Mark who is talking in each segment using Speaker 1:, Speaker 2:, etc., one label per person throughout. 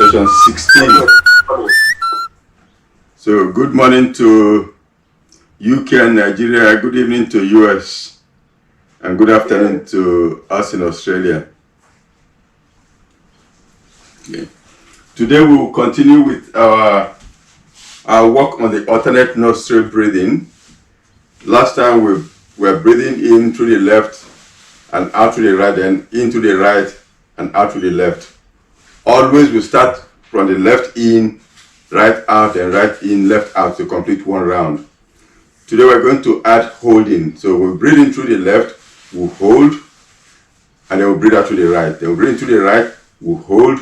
Speaker 1: session 16. So good morning to UK and Nigeria, good evening to US, and good afternoon to us in Australia. Okay. Today we will continue with our work on the alternate nostril breathing. Last time we were breathing in through the left and out to the right, and into the right and out to the left. Always we start from the left in, right out, and right in, left out to complete one round. Today we're going to add holding. So we'll breathe in through the left, we'll hold, and then we'll breathe out to the right. Then we'll breathe in through the right, we'll hold,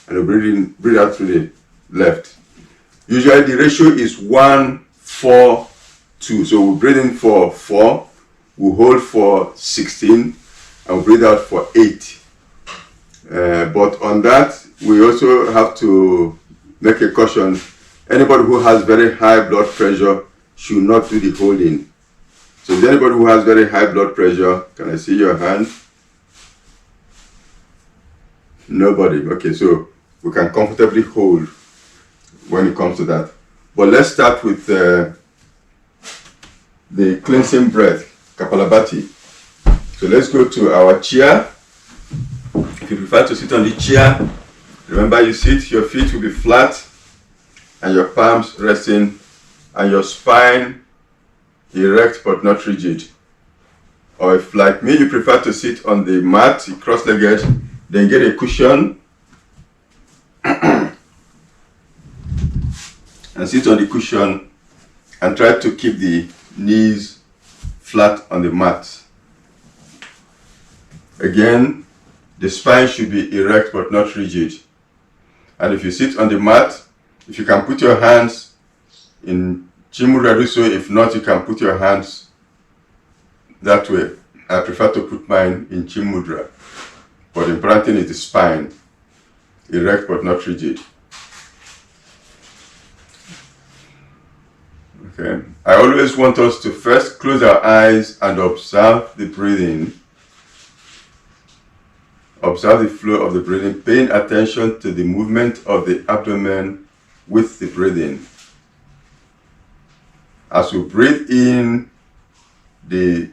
Speaker 1: and we'll breathe out to the left. Usually the ratio is 1-4-2. So we'll breathe in for 4, we'll hold for 16, and we'll breathe out for 8. But on that, we also have to make a caution. Anybody who has very high blood pressure should not do the holding. So is anybody who has very high blood pressure, can I see your hand? Nobody. Okay, so we can comfortably hold when it comes to that. But let's start with the cleansing breath, Kapalabhati. So let's go to our chair. If you prefer to sit on the chair, remember you sit, your feet will be flat and your palms resting and your spine erect but not rigid. Or if like me you prefer to sit on the mat, cross-legged, then get a cushion and sit on the cushion and try to keep the knees flat on the mat. Again, the spine should be erect but not rigid. And if you sit on the mat, if you can put your hands in Chin Mudra, do so. If not, you can put your hands that way. I prefer to put mine in Chin Mudra. But the important thing is the spine, erect but not rigid. Okay. I always want us to first close our eyes and observe the breathing. Observe the flow of the breathing, paying attention to the movement of the abdomen with the breathing. As we breathe in, the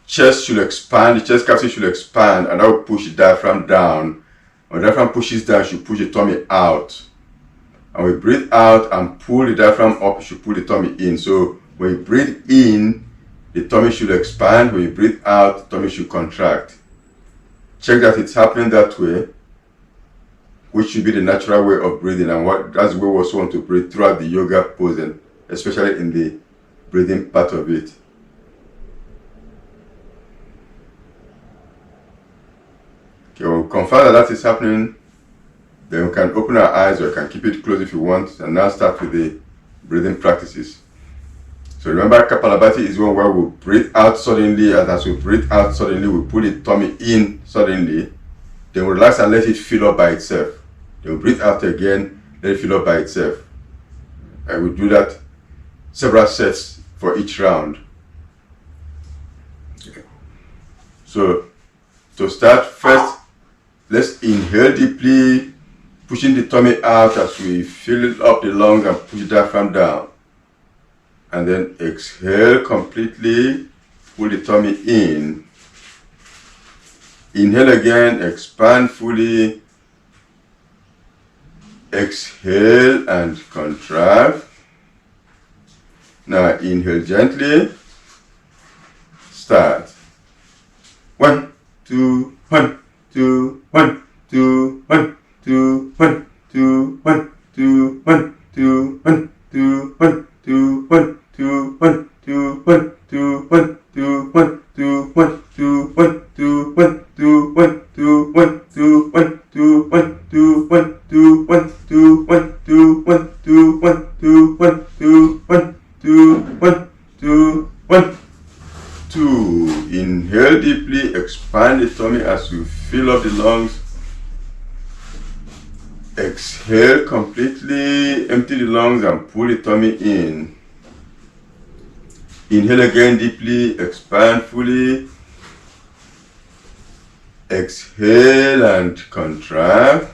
Speaker 1: chest should expand, the chest cavity should expand, and that will push the diaphragm down. When the diaphragm pushes down, you should push the tummy out. And we breathe out and pull the diaphragm up, you should pull the tummy in. So when you breathe in, the tummy should expand. When you breathe out, the tummy should contract. Check that it's happening that way, which should be the natural way of breathing, and that's the way we also want to breathe throughout the yoga pose, and especially in the breathing part of it. Okay, when we confirm that is happening, then we can open our eyes, or you can keep it closed if you want, and now start with the breathing practices. So remember, Kapalabhati is one where we breathe out suddenly, and as we breathe out suddenly, we pull the tummy in suddenly. Then we relax and let it fill up by itself. Then we breathe out again, let it fill up by itself. And we do that several sets for each round. Okay. So to start, first, let's inhale deeply, pushing the tummy out as we fill up the lungs and push the diaphragm down. And then exhale completely, pull the tummy in. Inhale again, expand fully. Exhale and contract. Now inhale gently. Start. 1, 2, 1, 2, 1, 2, 1, 2, 1, 2, 1, 2, 1, 2, 1, 2, 1. 2 1 2 1 2 1 2 1 2 1 2 1 2 1 2 1 2 1 2 1 2 1 2 1 2 1 2 1 2 1 2 1 2 1 2 1 2 1 2 1 2 1 2. Inhale deeply, expand the tummy as you fill up the lungs. Exhale completely, empty the lungs and pull the tummy in. Inhale again deeply, expand fully. Exhale and contract.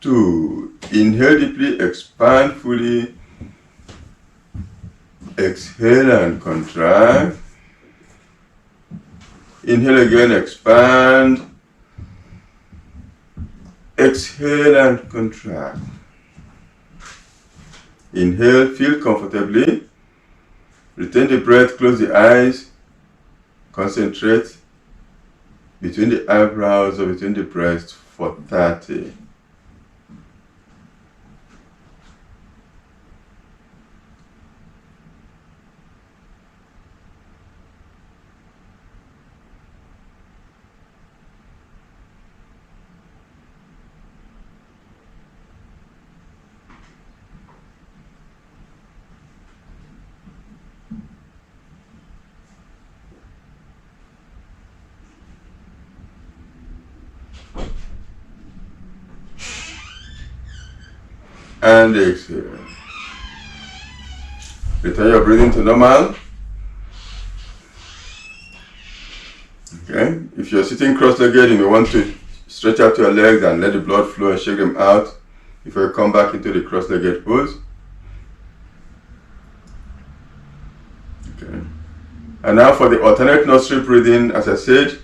Speaker 1: Two. Inhale deeply, expand fully. Exhale and contract. Inhale again, expand. Exhale and contract. Inhale, feel comfortably. Retain the breath, close the eyes. Concentrate between the eyebrows or between the breasts for 30. And exhale. Return your breathing to normal. Okay. If you're sitting cross-legged, you may want to stretch out your legs and let the blood flow and shake them out. before you come back into the cross-legged pose. Okay. And now for the alternate nostril breathing, as I said,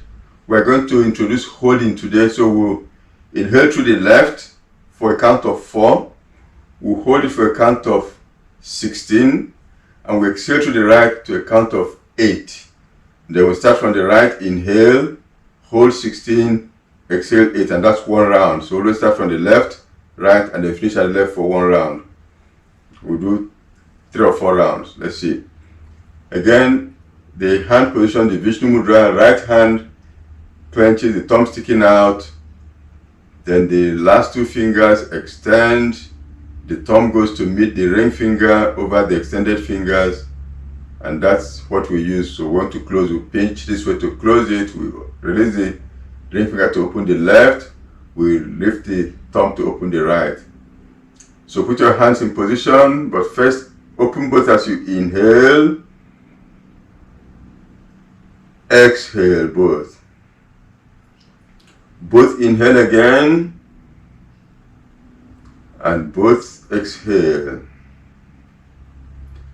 Speaker 1: we're going to introduce holding today. So we'll inhale through the left for a count of 4. We'll hold it for a count of 16. And we exhale through the right to a count of 8. Then we'll start from the right, inhale, hold 16, exhale 8, and that's 1 round. So we'll start from the left, right, and then finish at the left for 1 round. We'll do 3 or 4 rounds. Let's see. Again, the hand position, the Vishnu Mudra, right hand clenches, the thumb sticking out. Then the last 2 fingers extend. The thumb goes to meet the ring finger over the extended fingers. And that's what we use. So we want to close, we pinch this way to close it. We release the ring finger to open the left. We lift the thumb to open the right. So put your hands in position, but first open both as you inhale. Exhale both. Both inhale again. And both exhale.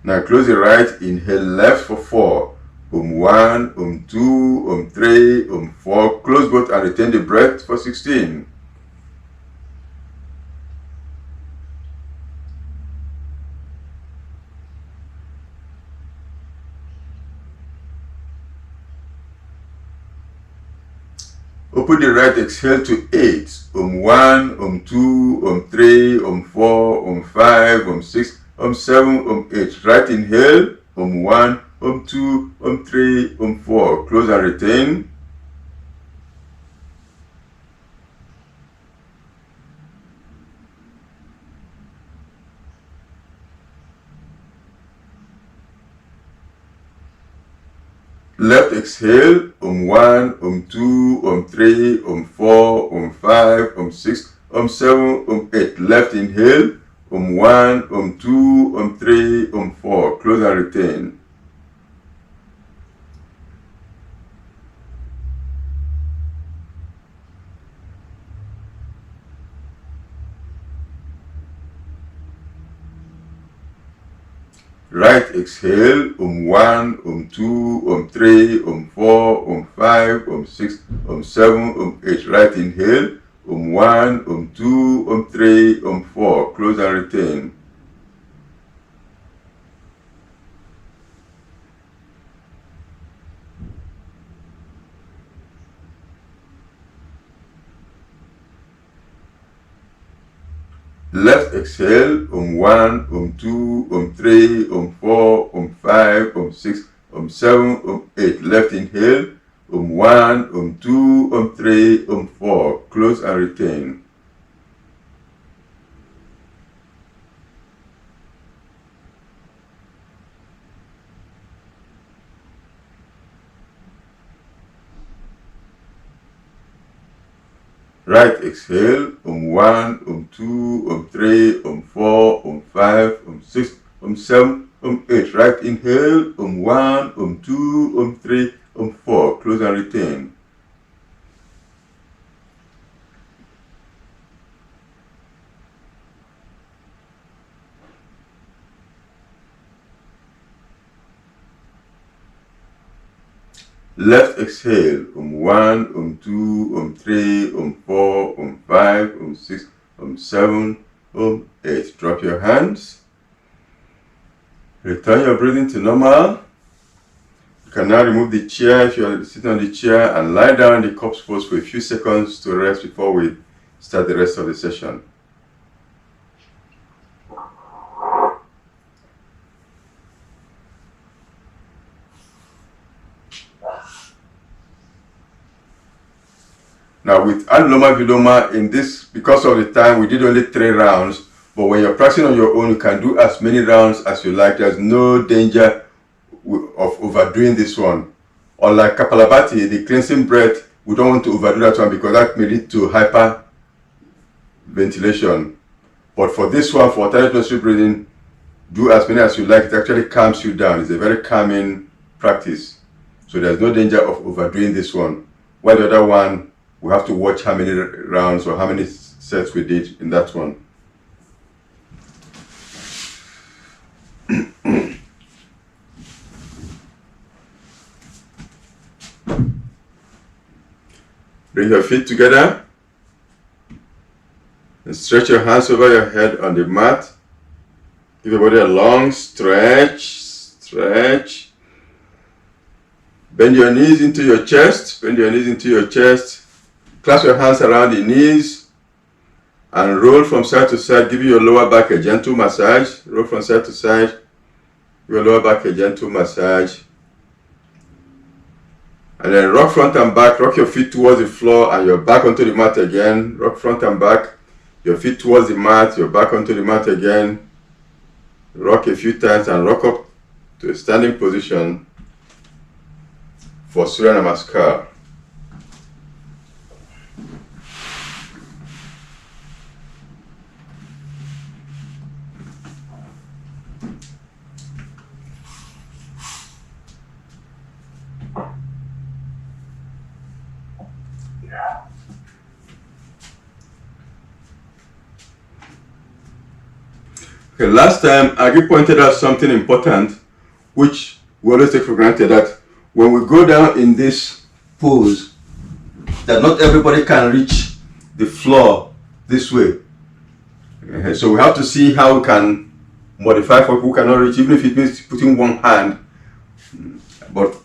Speaker 1: Now close the right, inhale left for 4. 1, 2, 3, 4. Close both and retain the breath for 16. Open the right, exhale to 8. 1, 2, 3, 4, 5, 6, 7, 8. Right inhale, 1, 2, 3, 4. Close and retain. Left exhale, 1, 2, 3, 4, 5, 6, 7, 8. Left inhale, 1, 2, 3, 4. Close and retain. Right exhale, 1, 2, 3, 4, 5, 6, 7, 8. Right inhale, 1, 2, 3, 4. Close and retain. Left exhale, 1, 2, 3, 4, 5, 6, 7, 8. Left inhale, 1, 2, 3, 4. Close and retain. Right exhale, 1, 2, 3, 4, 5, 6, 7, 8. Right inhale, 1, 2, 3, 4. Close and retain. Left exhale, 1, 2, 3, 4, 5, 6, 7, 8. Drop your hands. Return your breathing to normal. You can now remove the chair if you are sitting on the chair and lie down in the corpse pose for a few seconds to rest before we start the rest of the session. Now with Anuloma Viloma, in this, because of the time, we did only 3 rounds, but when you're practicing on your own, you can do as many rounds as you like. There's no danger of overdoing this one. Unlike Kapalabhati, the cleansing breath, we don't want to overdo that one because that may lead to hyperventilation. But for this one, for alternate nostril breathing, do as many as you like. It actually calms you down. It's a very calming practice. So there's no danger of overdoing this one. While the other one, we have to watch how many rounds or how many sets we did in that one. Bring your feet together and stretch your hands over your head on the mat. Give your body a long stretch. Stretch. Bend your knees into your chest. Bend your knees into your chest. Clasp your hands around the knees and roll from side to side. Give your lower back a gentle massage. Roll from side to side. Give your lower back a gentle massage. And then rock front and back. Rock your feet towards the floor and your back onto the mat again. Rock front and back. Your feet towards the mat. Your back onto the mat again. Rock a few times and rock up to a standing position for Surya Namaskar. Okay, last time Agi pointed out something important which we always take for granted, that when we go down in this pose, that not everybody can reach the floor this way. So we have to see how we can modify for people who cannot reach, even if it means putting one hand. But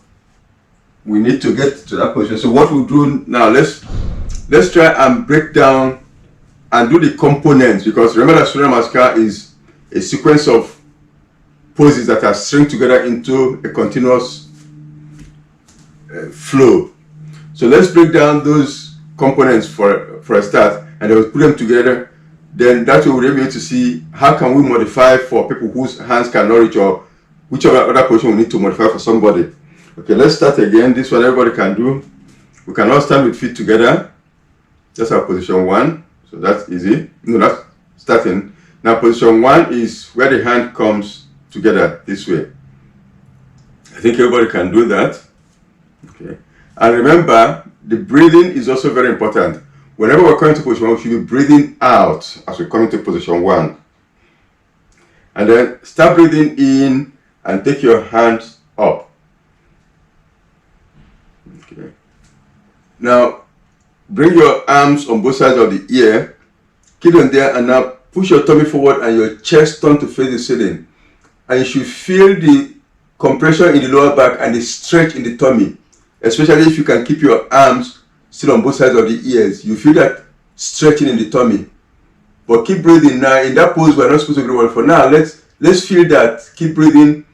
Speaker 1: we need to get to that position. So what we'll do now, let's try and break down and do the components, because remember that Surya Namaskar is a sequence of poses that are stringed together into a continuous flow. So let's break down those components for a start, and then we'll put them together. Then that way we'll be able to see how can we modify for people whose hands cannot reach, or whichever other position we need to modify for somebody. Okay, let's start again. This one everybody can do. We can all stand with feet together. That's our position 1. So that's easy. No, that's starting. Now position 1 is where the hand comes together this way. I think everybody can do that. Okay. And remember, the breathing is also very important. Whenever we're coming to position 1, we should be breathing out as we come into position 1. And then start breathing in and take your hands up. Okay. Now, bring your arms on both sides of the ear. Keep them there, and now push your tummy forward and your chest turn to face the ceiling. And you should feel the compression in the lower back and the stretch in the tummy. Especially if you can keep your arms still on both sides of the ears. You feel that stretching in the tummy. But keep breathing now. In that pose, we're not supposed to do one. For now, let's feel that. Keep breathing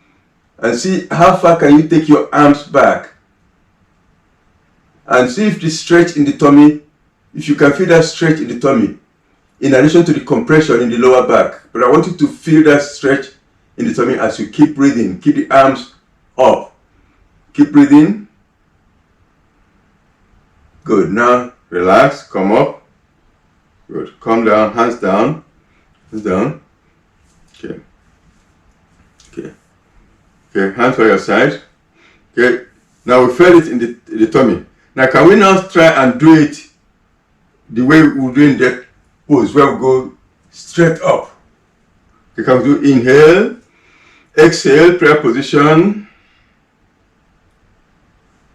Speaker 1: and see how far can you take your arms back. And see if the stretch in the tummy, if you can feel that stretch in the tummy, in addition to the compression in the lower back. But I want you to feel that stretch in the tummy as you keep breathing. Keep the arms up. Keep breathing. Good. Now relax. Come up. Good. Come down. Hands down. Hands down. Okay. Okay. Okay. Hands by your side. Okay. Now we feel it in the tummy. Now can we now try and do it the way we're doing that pose, where we go straight up. Okay, can we do inhale, exhale, prayer position.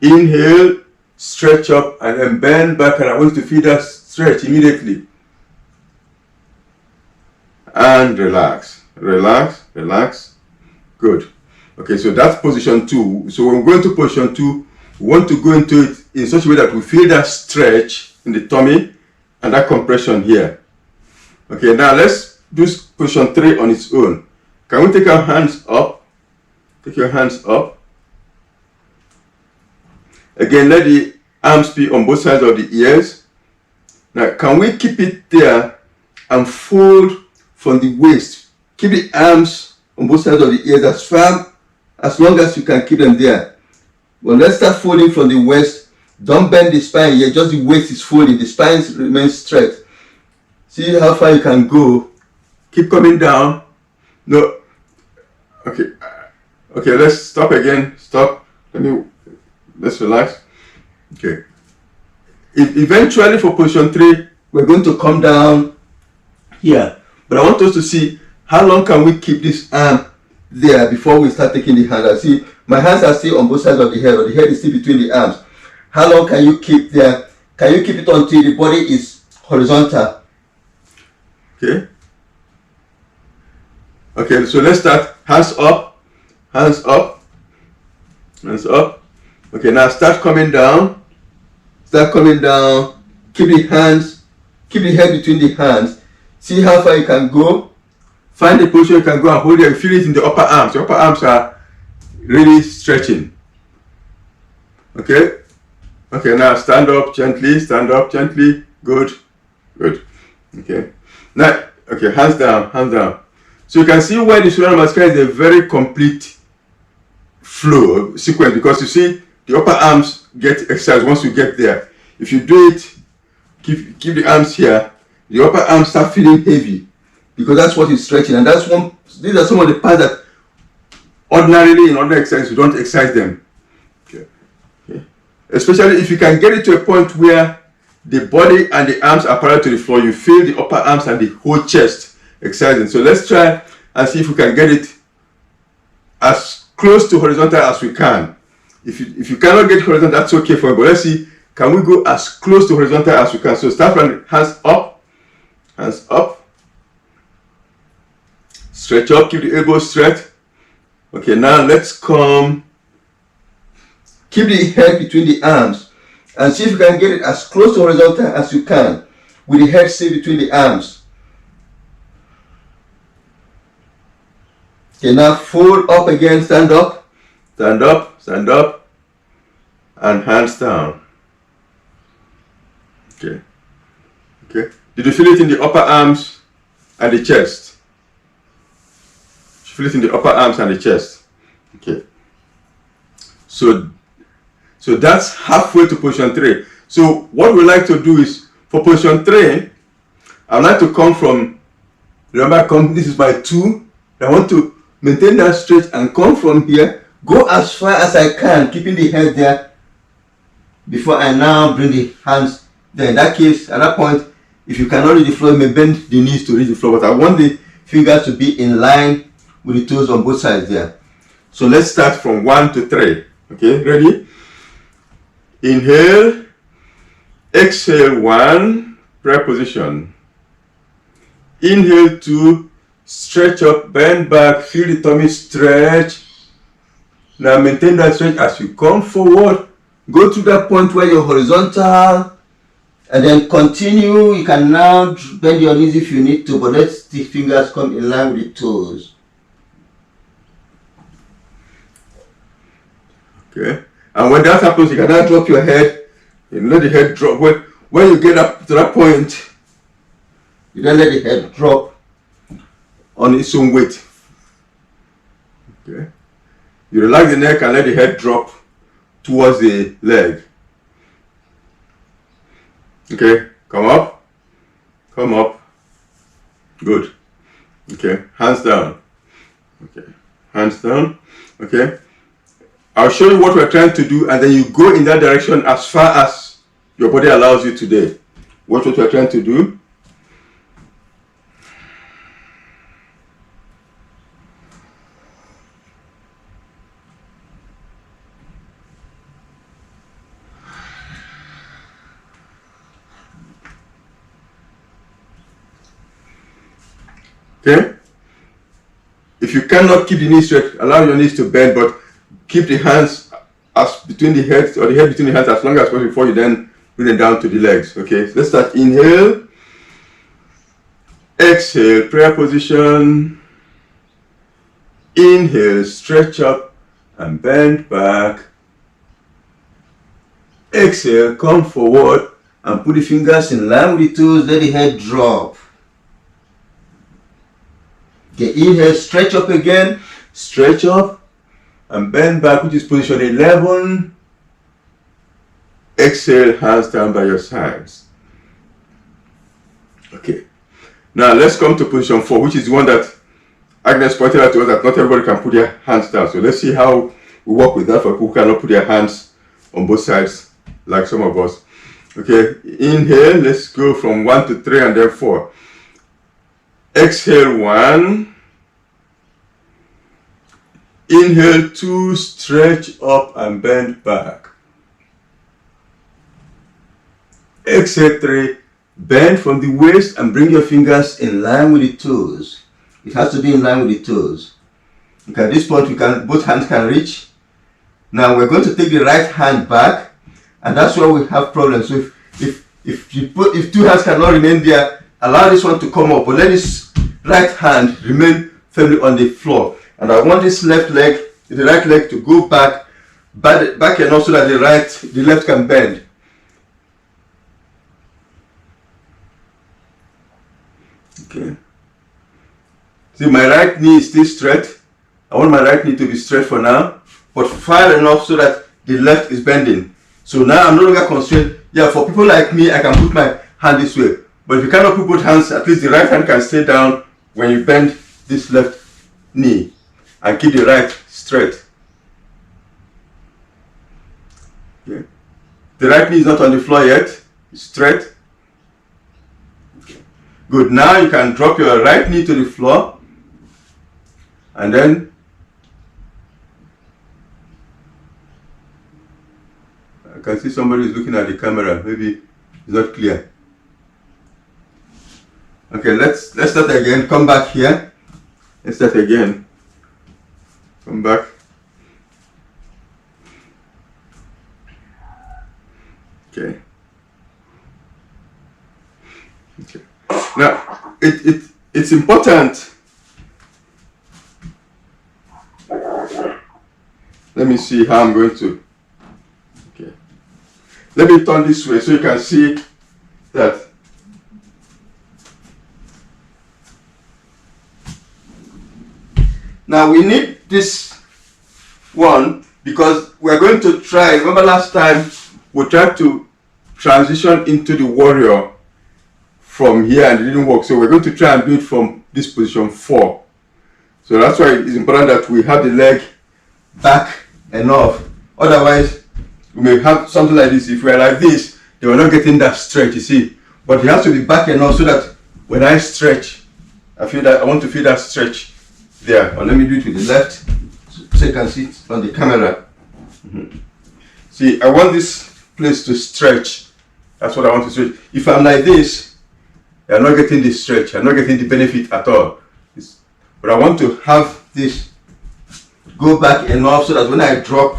Speaker 1: Inhale, stretch up, and then bend back, and I want you to feel that stretch immediately. And relax, relax, relax. Good. Okay, so that's position 2. So when we go into position 2, we want to go into it in such a way that we feel that stretch in the tummy and that compression here. Okay, now let's do position 3 on its own. Can we take our hands up? Take your hands up. Again, let the arms be on both sides of the ears. Now, can we keep it there and fold from the waist? Keep the arms on both sides of the ears as far as long as you can keep them there. Well, let's start folding from the waist. Don't bend the spine here, just the waist is folding, the spine remains straight. See how far you can go. Keep coming down. No. Okay. Okay, let's stop again. Stop. Let's relax. Okay. Eventually for position 3, we're going to come down here. But I want us to see how long can we keep this arm there before we start taking the hand. I see my hands are still on both sides of the head, or the head is still between the arms. How long can you keep there
Speaker 2: Can you keep it until the body is horizontal?
Speaker 1: Okay. Okay, so let's start. Hands up, hands up, hands up. Okay, now start coming down. Start coming down. Keep the head between the hands. See how far you can go. Find the position you can go and hold it. Feel it in the upper arms. Your upper arms are really stretching. Okay. Okay, now stand up gently. Stand up gently. Good. Good. Okay. Now, okay, hands down, hands down. So you can see why the Surya Namaskar is a very complete flow sequence, because you see the upper arms get exercised once you get there. If you do it, keep the arms here, the upper arms start feeling heavy because that's what is stretching, and that's one. These are some of the parts that ordinarily in other exercises you don't exercise them. Okay. Okay. Especially if you can get it to a point where the body and the arms are parallel to the floor, you feel the upper arms and the whole chest exercising. So let's try and see if we can get it as close to horizontal as we can. If you cannot get horizontal, that's okay for me. But let's see, can we go as close to horizontal as we can? So start from hands up, stretch up, keep the elbows straight. Okay, now let's come. Keep the head between the arms and see if you can get it as close to horizontal as you can with the head still between the arms. Okay, now fold up again, stand up, stand up, stand up, and hands down. Okay. Okay. Did you feel it in the upper arms and the chest? Feel it in the upper arms and the chest. Okay. So that's halfway to position 3. So what we like to do is, for position 3, I would like to come from, remember, this is my 2. I want to maintain that stretch and come from here, go as far as I can, keeping the head there, before I now bring the hands there. In that case, at that point, if you cannot reach the floor, you may bend the knees to reach the floor, but I want the fingers to be in line with the toes on both sides there. So let's start from 1 to 3. Okay, ready? Inhale, exhale 1, prayer position. Inhale 2, stretch up, bend back, feel the tummy stretch. Now maintain that stretch as you come forward. Go to that point where you're horizontal, and then continue. You can now bend your knees if you need to, but let the fingers come in line with the toes. Okay. And when that happens, you can now drop your head and let the head drop. When you get up to that point, you then let the head drop on its own weight. Okay. You relax the neck and let the head drop towards the leg. Okay. Come up. Come up. Good. Okay. Hands down. Okay. Hands down. Okay. I'll show you what we're trying to do, and then you go in that direction as far as your body allows you today. Watch what we're trying to do. Okay? If you cannot keep the knees straight, allow your knees to bend, but keep the hands as between the heads, or the head between the hands as long as possible before you then bring them down to the legs. Okay, so let's start. Inhale, exhale, prayer position. Inhale, stretch up and bend back. Exhale, come forward and put the fingers in line with the toes, let the head drop. Okay, inhale, stretch up again, stretch up and bend back, which is position 11. Exhale, hands down by your sides. Okay, now let's come to position 4, which is the one that Agnes pointed out to us that not everybody can put their hands down. So let's see how we work with that for people who cannot put their hands on both sides like some of us. Okay, inhale, let's go from 1 to 3 and then 4. Exhale 1. Inhale 2, stretch up and bend back. Exhale 3. Bend from the waist and bring your fingers in line with the toes. It has to be in line with the toes. Okay, at this point, both hands can reach. Now we're going to take the right hand back, and that's where we have problems. So if two hands cannot remain there, allow this one to come up, but let this right hand remain firmly on the floor. And I want this left leg, the right leg, to go back enough so that the left can bend. Okay. See, my right knee is still straight. I want my right knee to be straight for now, but far enough so that the left is bending. So now I'm no longer constrained. Yeah, for people like me, I can put my hand this way. But if you cannot put both hands, at least the right hand can stay down when you bend this left knee and keep the right straight. Okay. The right knee is not on the floor yet. It's straight. Good. Now you can drop your right knee to the floor, and then I can see somebody is looking at the camera. Maybe it's not clear. Okay, let's start again. Come back here. Let's start again. Come back. Okay. Okay. Now, it's important. Let me see how I'm going to. Okay. Let me turn this way so you can see that. Now we need this one because we're going to try. Remember last time we tried to transition into the warrior from here and it didn't work. So we're going to try and do it from this position 4. So that's why it's important that we have the leg back enough. Otherwise, we may have something like this. If we're like this, then we're not getting that stretch, you see. But it has to be back enough so that when I stretch, I want to feel that stretch there. Or let me do it with the left so you can see it on the camera. See, I want this place to stretch. That's what I want to stretch. If I'm like this, I'm not getting the stretch. I'm not getting the benefit at all. But I want to have this go back enough so that when I drop,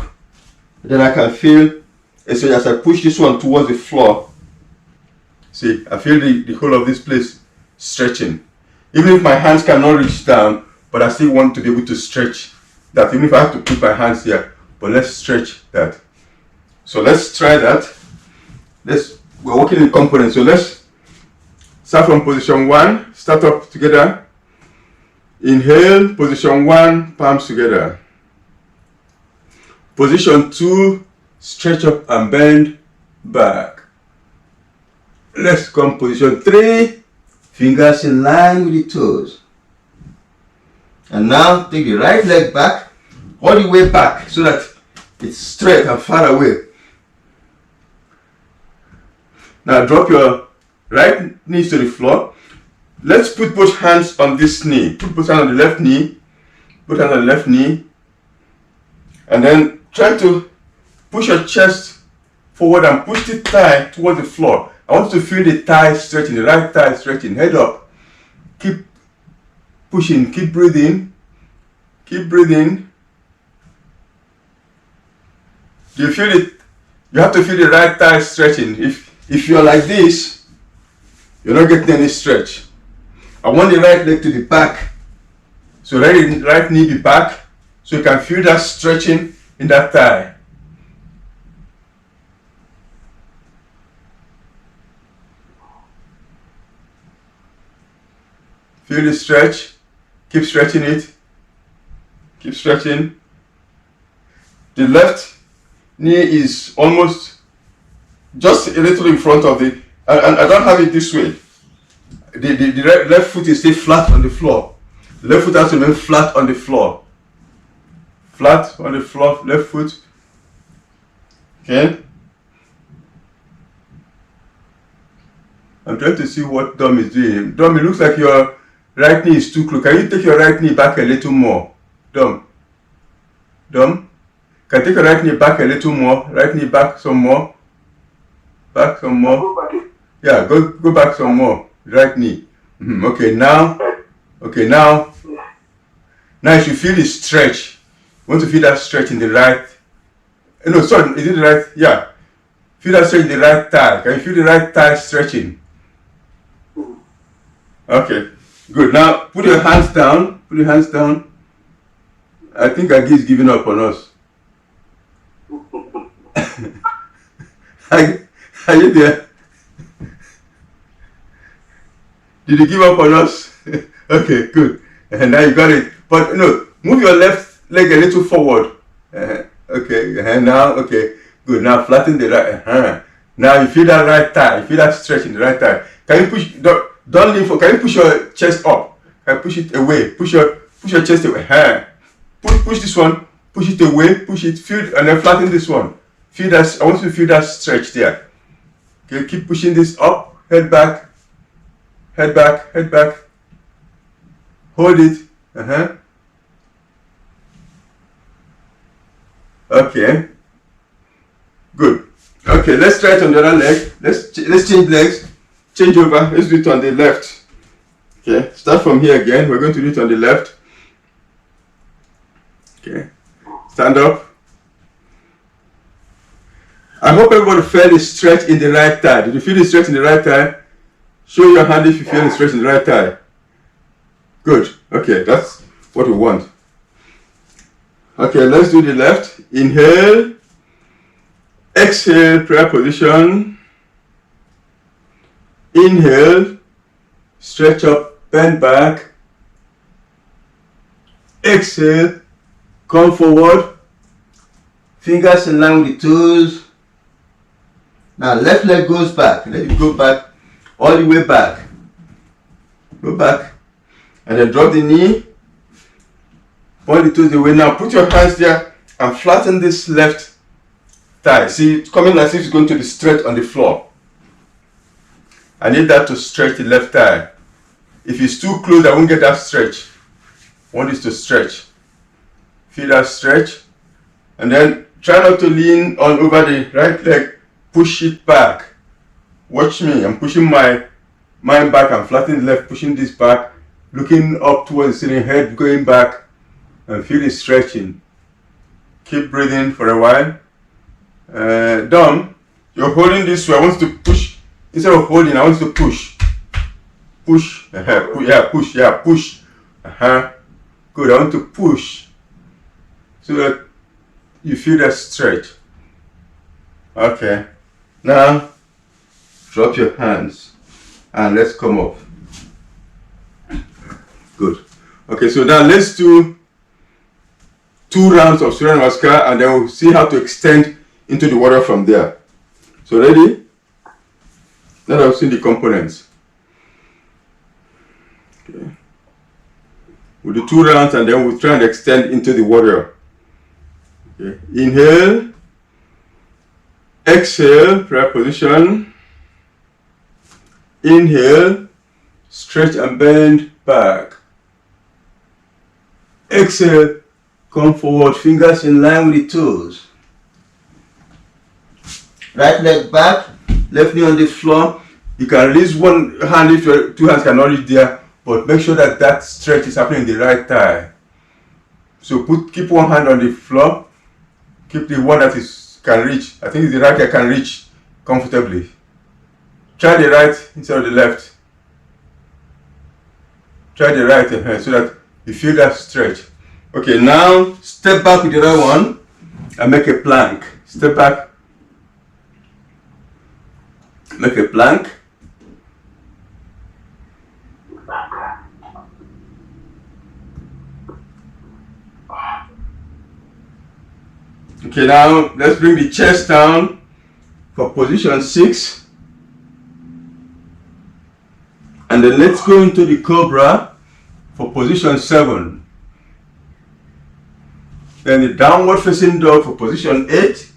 Speaker 1: then I can feel, so as I push this one towards the floor, see, I feel the whole of this place stretching. Even if my hands cannot reach down, but I still want to be able to stretch that. Even if I have to put my hands here, but let's stretch that. So let's try that. We're working in components. So let's start from position 1. Start up together. Inhale, position 1, palms together. Position 2, stretch up and bend back. Let's come position 3, fingers in line with the toes. And now take the right leg back, all the way back so that it's straight and far away. Now drop your right knee to the floor. Let's put both hands on this knee. Put both hands on the left knee. Put hands on the left knee. And then try to push your chest forward and push the thigh towards the floor. I want you to feel the thigh stretching, the right thigh stretching. Head up. Keep pushing. Keep breathing. Keep breathing. Do you feel it? You have to feel the right thigh stretching. If you're like this, you're not getting any stretch. I want the right leg to the back. So let the right knee be back so you can feel that stretching in that thigh. Feel the stretch. Keep stretching it. Keep stretching. The left knee is almost just a little in front of the, and I don't have it this way. The left foot is still flat on the floor. The left foot has to remain flat on the floor. Flat on the floor, left foot. Okay. I'm trying to see what Dom is doing. Dom, it looks like your right knee is too close. Can you take your right knee back a little more? Dom, can you take your right knee back a little more? Right knee back some more. Back some more. Yeah, go back some more. Right knee. Okay, now you should feel the stretch. You want to feel that stretch in the right. No, sorry, is it the right? Yeah. Feel that stretch in the right thigh. Can you feel the right thigh stretching? Okay, good. Now put your hands down. Put your hands down. I think Agi is giving up on us. Are you there? Did you give up on us? Okay, good. And now you got it. But no, move your left leg a little forward. Okay, and now, okay, good. Now flatten the right. Now you feel that right thigh. You feel that stretch in the right thigh. Can you push? Don't lean for. Can you push your chest up? Can you push it away? Push your chest away. Push this one. Push it away. Push it. Feel and then flatten this one. Feel that. I want you to feel that stretch there. Okay, keep pushing this up. Head back. Head back. Head back. Hold it. Okay. Good. Okay, let's try it on the other leg. Let's change legs. Change over. Let's do it on the left. Okay. Start from here again. We're going to do it on the left. Okay. Stand up. I hope everybody felt the stretch in the right thigh. Did you feel the stretch in the right thigh? Show your hand if you feel the stretch in the right thigh. Good. Okay, that's what we want. Okay, let's do the left. Inhale. Exhale, prayer position. Inhale. Stretch up, bend back. Exhale. Come forward. Fingers in line with the toes. Now left leg goes back. Let it go back. All the way back. Go back. And then drop the knee. Point the toes away. Now put your hands there and flatten this left thigh. See, it's coming as if it's going to be straight on the floor. I need that to stretch the left thigh. If it's too close, I won't get that stretch. I want this to stretch. Feel that stretch. And then try not to lean on over the right leg. Push it back. Watch me. I'm pushing my mind back. I'm flattening the left, pushing this back. Looking up towards the ceiling, head going back. And feel it stretching. Keep breathing for a while. Done. You're holding this way. I want you to push. Instead of holding, I want you to push. Push. Push. Yeah, push. Good. I want to push. So that you feel that stretch. Okay. Now, drop your hands. And let's come up. Good. Okay, so now let's do 2 rounds of Surya Namaskar and then we'll see how to extend into the water from there. So ready? Let us see the components. Okay. We'll do 2 rounds and then we'll try and extend into the water. Okay. Inhale. Exhale, prayer position. Inhale. Stretch and bend back. Exhale. Come forward, fingers in line with the toes. Right leg back, left knee on the floor. You can release one hand if your 2 hands cannot reach there, but make sure that that stretch is happening in the right thigh. So keep one hand on the floor, keep the one that can reach. I think it's the right that can reach comfortably. Try the right instead of the left. Try the right so that you feel that stretch. Okay, now step back with the right one and make a plank. Step back, make a plank. Okay, now let's bring the chest down for position 6. And then let's go into the Cobra for position 7. Then the downward facing dog for position 8.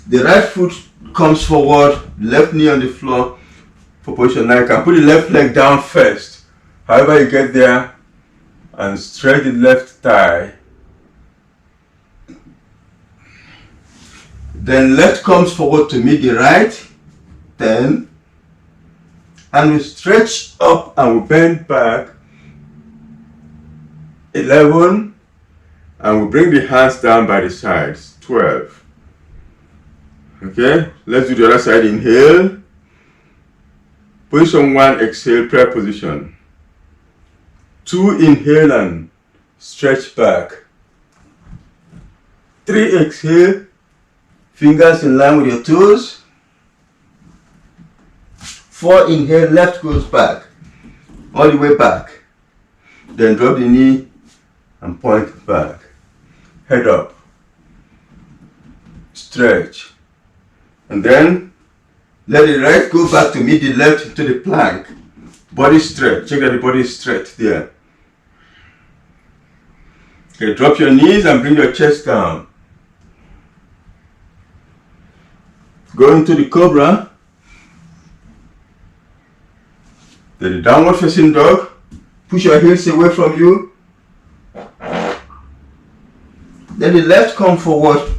Speaker 1: The right foot comes forward, left knee on the floor for position 9. You can put the left leg down first. However you get there, and stretch the left thigh. Then left comes forward to meet the right. 10. And we stretch up and we bend back. 11. And we bring the hands down by the sides. 12. Okay, let's do the other side. Inhale. Position 1, exhale, prayer position. 2, inhale and stretch back. 3, exhale, fingers in line with your toes. 4, inhale, left goes back, all the way back. Then drop the knee and point back. Head up. Stretch. And then let the right go back to meet the left into the plank. Body stretch. Check that the body is straight there. Okay, drop your knees and bring your chest down. Go into the Cobra. Then the downward facing dog. Push your heels away from you. Then the left come forward.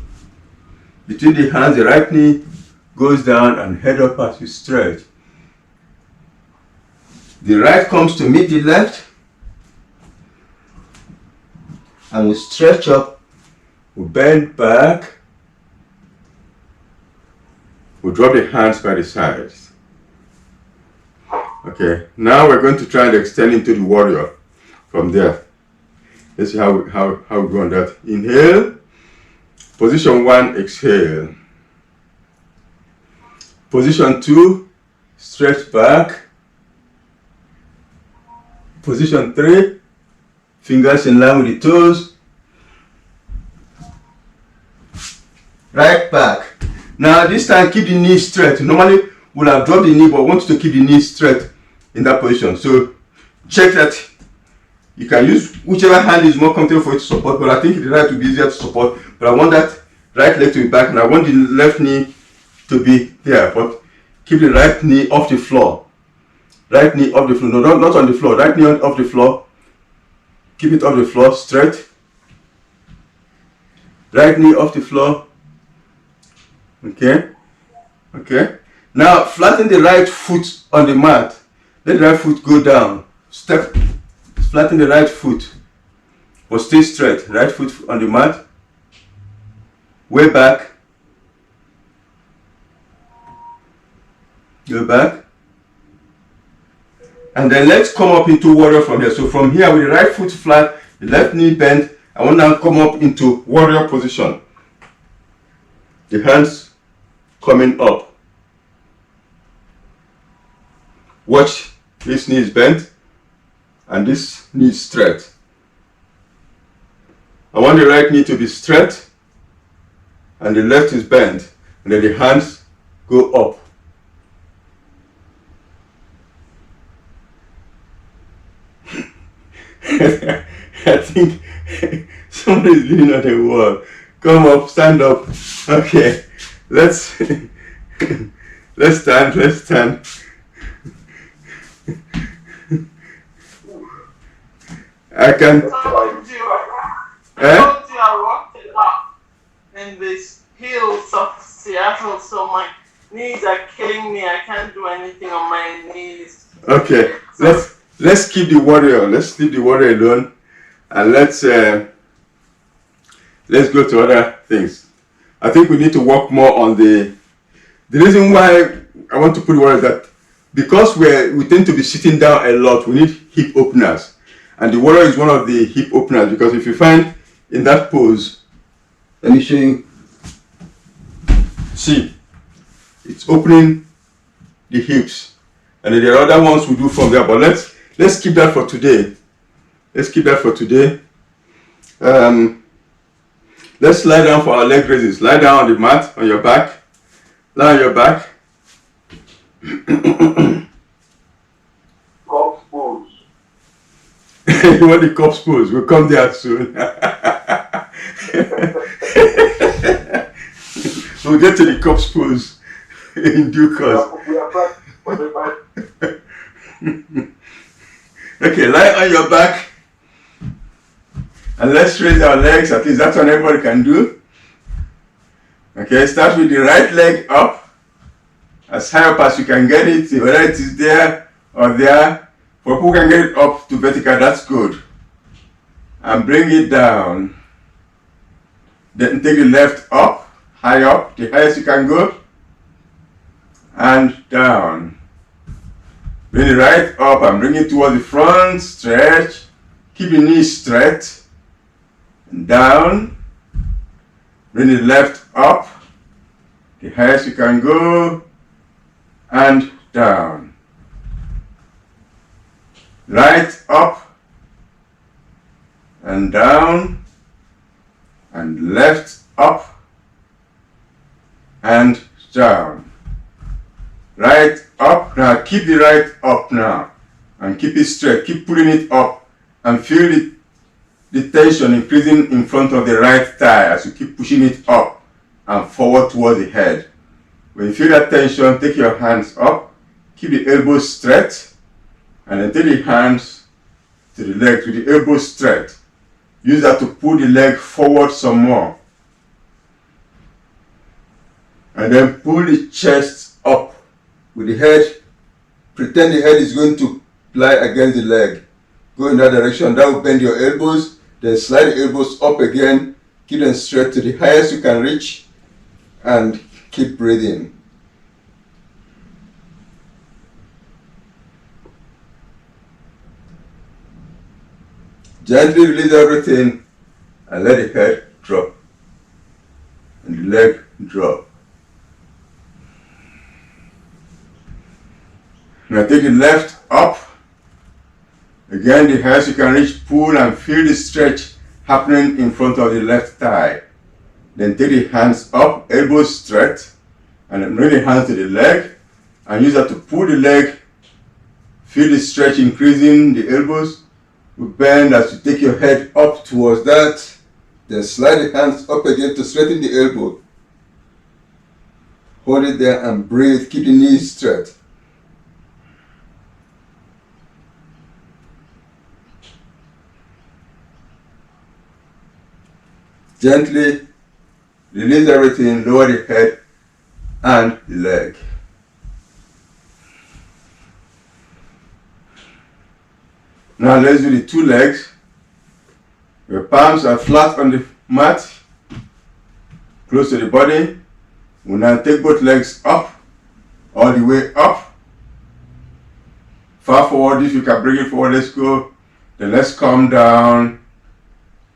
Speaker 1: Between the hands, the right knee goes down and head up as you stretch. The right comes to meet the left. And we stretch up. We bend back. We drop the hands by the sides. Okay, now we're going to try and extend into the warrior from there. Let's see how we go on that. Inhale. Position 1, exhale. Position 2, stretch back. Position 3, fingers in line with the toes. Right back. Now this time keep the knee straight. Normally we'll have dropped the knee, but I want you to keep the knee straight in that position. So check that you can use whichever hand is more comfortable for you to support, but I think the right will be easier to support. But I want that right leg to be back and I want the left knee to be there, but keep the right knee off the floor. Right knee off the floor. No, not on the floor. Right knee off the floor. Keep it off the floor, straight. Right knee off the floor. Okay. Okay. Now flatten the right foot on the mat. Let the right foot go down. Step. Flatten the right foot. But stay straight. Right foot on the mat. Way back. Go back. And then let's come up into warrior from here. So from here with the right foot flat, the left knee bent, I want to now come up into warrior position. The hands coming up. Watch, this knee is bent and this knee is straight. I want the right knee to be straight and the left is bent, and then the hands go up. I think somebody is leaning on the wall. Come up, stand up. Okay, let's stand. Let's stand. I can.
Speaker 3: I walked it up in these hills of Seattle, so my knees are killing me. I can't do anything on my knees.
Speaker 1: Okay, let's keep the warrior. Let's leave the warrior alone, and let's go to other things. I think we need to work more on the reason why I want to put the warrior is that because we tend to be sitting down a lot, we need hip openers, and the warrior is one of the hip openers, because if you find in that pose, let me show you. See, it's opening the hips, and then there are other ones we do from there. But let's keep that for today. Let's keep that for today. Let's lie down for our leg raises. Lie down on the mat on your back. Lie on your back.
Speaker 3: Corpse pose.
Speaker 1: You want the corpse pose? We'll come there soon. We'll get to the corpse pose in due course. Okay, lie on your back and let's raise our legs. At least that's what everybody can do. Okay, start with the right leg up, as high up as you can get it, whether it is there or there. For people who can get it up to vertical, that's good. And bring it down. Then take the left up, high up, the highest you can go, and down. Bring the right up and bring it towards the front, stretch. Keep the knees straight, and down. Bring the left up, the highest you can go, and down. Right up, and down, and left up, and down. Right up. Now keep the right up now, and keep it straight. Keep pulling it up, and feel the tension increasing in front of the right thigh as you keep pushing it up and forward towards the head. When you feel that tension, take your hands up, keep the elbows straight, and then take the hands to the leg, to the elbows straight. Use that to pull the leg forward some more. And then pull the chest up with the head. Pretend the head is going to lie against the leg. Go in that direction. That will bend your elbows. Then slide the elbows up again. Keep them straight to the highest you can reach. And keep breathing. Gently release everything and let the head drop. And the leg drop. Now take the left up. Again, the highest you can reach, pull and feel the stretch happening in front of the left thigh. Then take the hands up, elbows straight, and then bring the hands to the leg and use that to pull the leg. Feel the stretch increasing, the elbows will bend as you take your head up towards that. Then slide the hands up again to straighten the elbow. Hold it there and breathe, keep the knees straight. Gently release everything, lower the head and the leg. Now let's do the two legs. Your palms are flat on the mat, close to the body. We'll now take both legs up, all the way up. Far forward, if you can bring it forward, let's go. Then let's come down,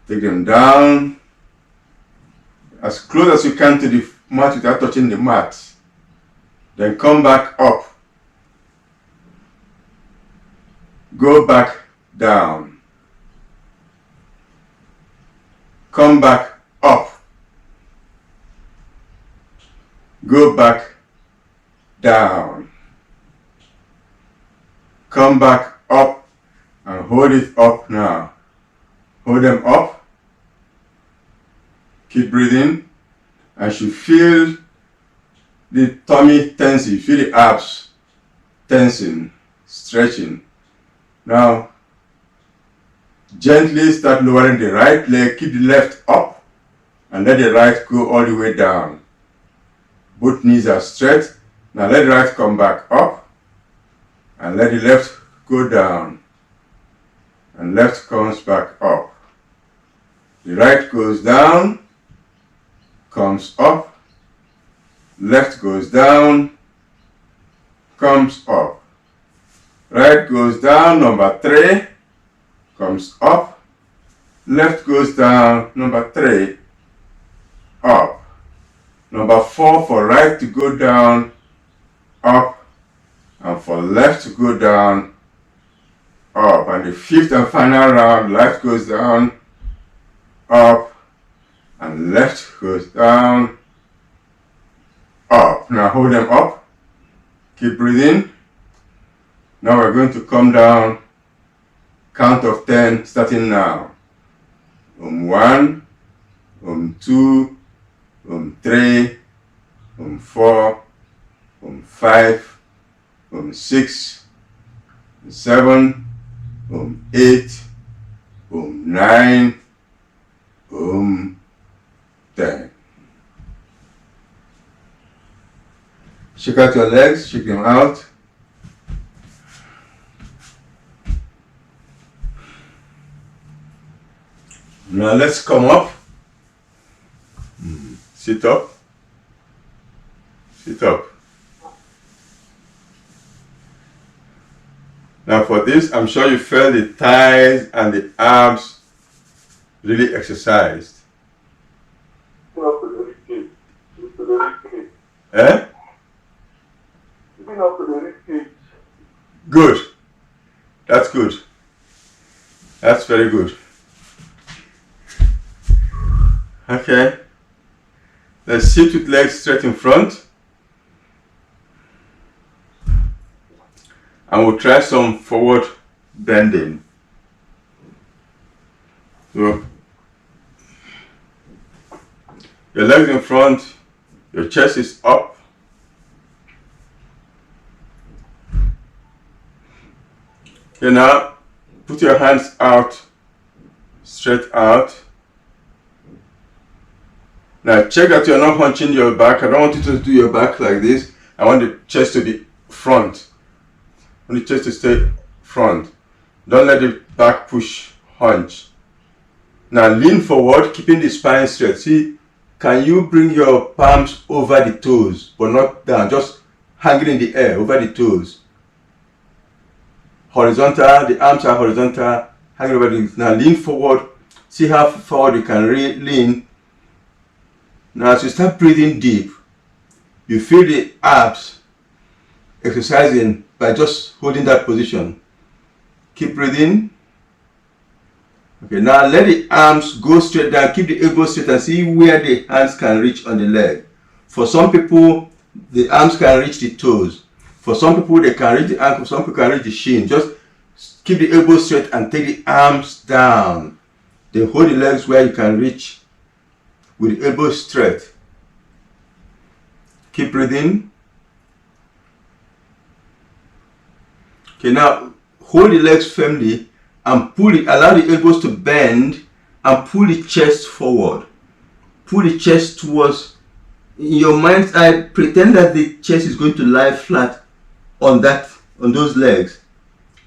Speaker 1: take them down. As close as you can to the mat without touching the mat. Then come back up. Go back down. Come back up. Go back down. Come back up and hold it up now. Hold them up. Keep breathing. As you feel the tummy tensing, you feel the abs tensing, stretching. Now, gently start lowering the right leg. Keep the left up and let the right go all the way down. Both knees are straight. Now let the right come back up and let the left go down. And left comes back up. The right goes down, comes up, left goes down, comes up. Right goes down, number 3, comes up, left goes down, number 3, up. Number 4 for right to go down, up, and for left to go down, up. And the 5th and final round, left goes down, up, and left goes down, up. Now hold them up, keep breathing. Now we're going to come down, count of 10, starting now. 1, 2, 3, 4, 5, 6, 7, 8, 9, 10. Shake out your legs, shake them out. Now let's come up. Sit up. Sit up. Now for this, I'm sure you felt the thighs and the arms really exercised. Eh? Good. That's good. That's very good. Okay. Let's sit with legs straight in front. And we'll try some forward bending. So, your legs in front, your chest is up. Okay, now put your hands out, straight out. Now check that you're not hunching your back. I don't want you to do your back like this. I want the chest to be front. I want the chest to stay front. Don't let the back push, hunch. Now lean forward, keeping the spine straight. See, can you bring your palms over the toes, but not down, just hanging in the air, over the toes. Horizontal, the arms are horizontal, hanging over the. Now lean forward, see how forward you can lean. Now as you start breathing deep, you feel the abs exercising by just holding that position. Keep breathing. Okay, now let the arms go straight down, keep the elbows straight and see where the hands can reach on the leg. For some people, the arms can reach the toes. For some people, they can reach the ankle, some people can reach the shin. Just keep the elbows straight and take the arms down. Then hold the legs where you can reach with the elbows straight. Keep breathing. Okay, now hold the legs firmly and pull it, allow the elbows to bend and pull the chest forward. Pull the chest towards, in your mind's eye, pretend that the chest is going to lie flat on those legs.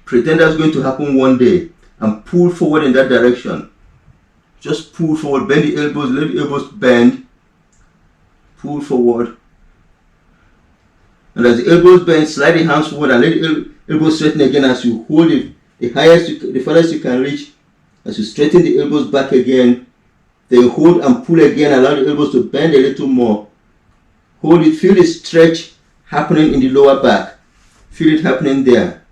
Speaker 1: Pretend that's going to happen one day and pull forward in that direction. Just pull forward, bend the elbows, let the elbows bend, pull forward. And as the elbows bend, slide the hands forward and let the elbows straighten again as you hold it. The farthest you can reach, as you straighten the elbows back again, then hold and pull again, allow the elbows to bend a little more. Hold it, feel the stretch happening in the lower back. Feel it happening there.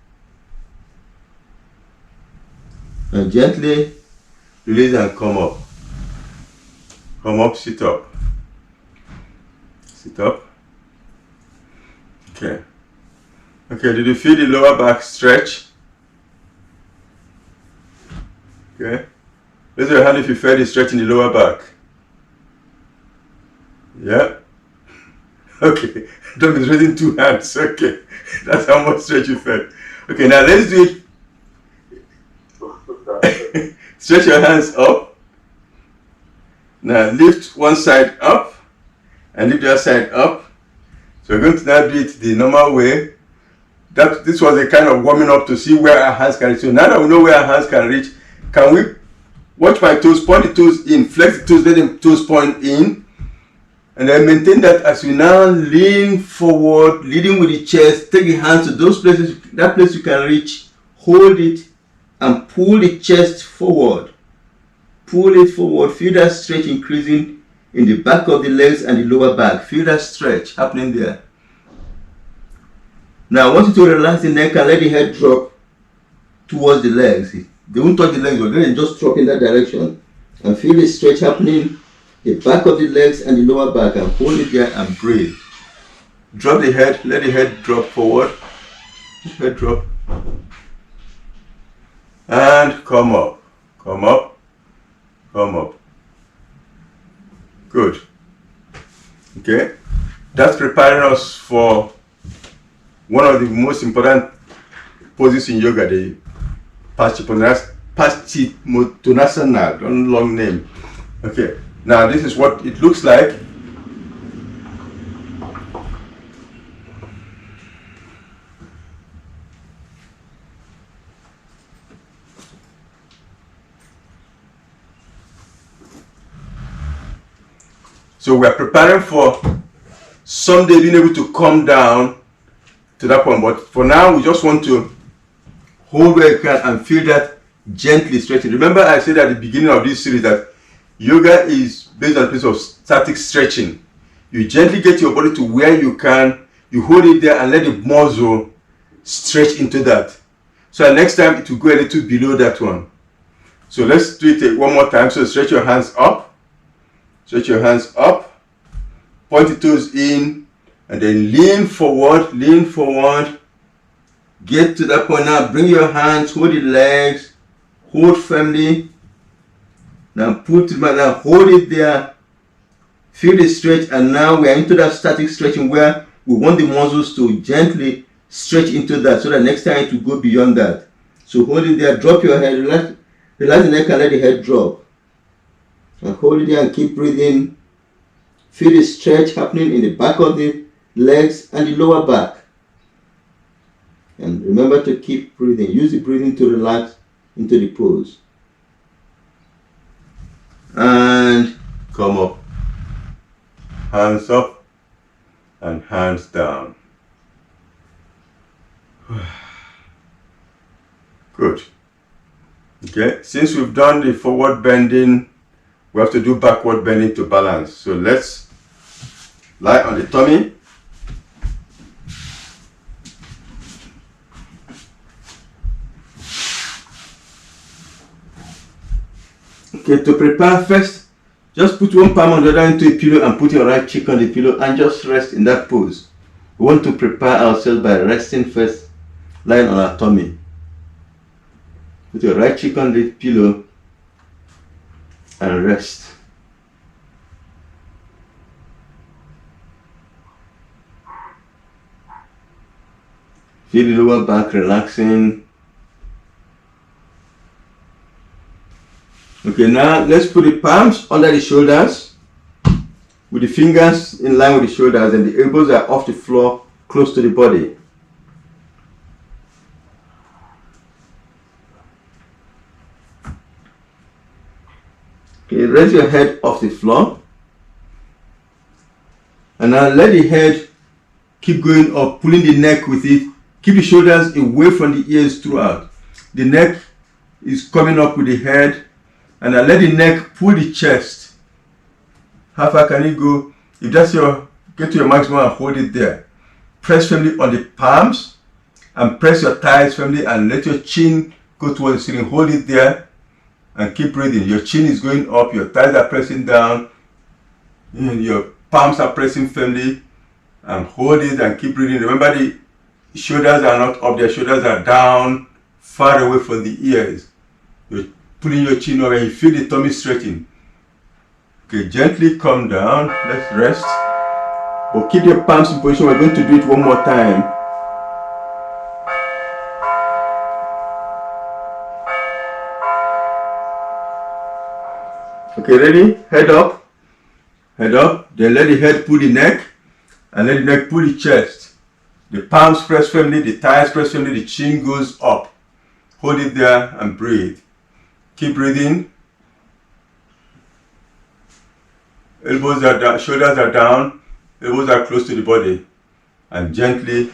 Speaker 1: And gently release and come up. Come up, sit up. Sit up. Okay. Okay, did you feel the lower back stretch? Okay. Raise your hand if you felt the stretch in the lower back. Yeah. Okay. Dog is raising 2 hands. Okay. That's how much stretch you felt. Okay, now let's do it. Stretch your hands up. Now lift one side up and lift the other side up. So we're going to now do it the normal way. This was a kind of warming up to see where our hands can reach. So now that we know where our hands can reach, can we watch my toes, point the toes in, flex the toes, let the toes point in, and then maintain that as you now lean forward, leading with the chest, take the hands to those places, that place you can reach, hold it, and pull the chest forward. Pull it forward, feel that stretch increasing in the back of the legs and the lower back. Feel that stretch happening there. Now I want you to relax the neck and let the head drop towards the legs. They won't touch the legs, but then just drop in that direction. And feel the stretch happening, the back of the legs and the lower back, and hold it there and breathe. Drop the head, let the head drop forward. Head drop. And come up. Come up. Come up. Good. Okay. That's preparing us for one of the most important poses in yoga, the Paschimottanasana, long name. Okay, now this is what it looks like. So we're preparing for someday being able to come down to that point. But for now, we just want to hold where you can and feel that gently stretching. Remember, I said at the beginning of this series that yoga is based on the principle of static stretching. You gently get your body to where you can, you hold it there and let the muscle stretch into that. So next time it will go a little below that one. So let's do it one more time. So stretch your hands up. Stretch your hands up. Point the toes in. And then lean forward. Lean forward. Get to that point now. Bring your hands. Hold the legs. Hold firmly. Now put it back. Now hold it there. Feel the stretch. And now we are into that static stretching where we want the muscles to gently stretch into that so that next time it will go beyond that. So hold it there. Drop your head. Relax the neck and let the head drop. And hold it there and keep breathing. Feel the stretch happening in the back of the legs and the lower back. And remember to keep breathing. Use the breathing to relax into the pose. And come up. Hands up and hands down. Good. Okay, since we've done the forward bending, we have to do backward bending to balance. So let's lie on the tummy. Okay, to prepare first, just put one palm on the other into a pillow and put your right cheek on the pillow and just rest in that pose. We want to prepare ourselves by resting first, lying on our tummy. Put your right cheek on the pillow and rest. Feel the lower back relaxing. Okay, now let's put the palms under the shoulders with the fingers in line with the shoulders and the elbows are off the floor close to the body. Okay, raise your head off the floor and now let the head keep going up, pulling the neck with it. Keep the shoulders away from the ears throughout. The neck is coming up with the head and now let the neck pull the chest. How far can it go? If that's get to your maximum and hold it there. Press firmly on the palms and press your thighs firmly and let your chin go towards the ceiling. Hold it there. And keep breathing. Your chin is going up, your thighs are pressing down, your palms are pressing firmly, and hold it and keep breathing. Remember the shoulders are not up, their shoulders are down, far away from the ears. You're pulling your chin over and you feel the tummy stretching. Okay, gently come down, let's rest. But keep your palms in position, we're going to do it one more time. Okay, ready? Head up, then let the head pull the neck, and let the neck pull the chest. The palms press firmly, the thighs press firmly, the chin goes up. Hold it there and breathe. Keep breathing. Elbows are down, shoulders are down, elbows are close to the body, and gently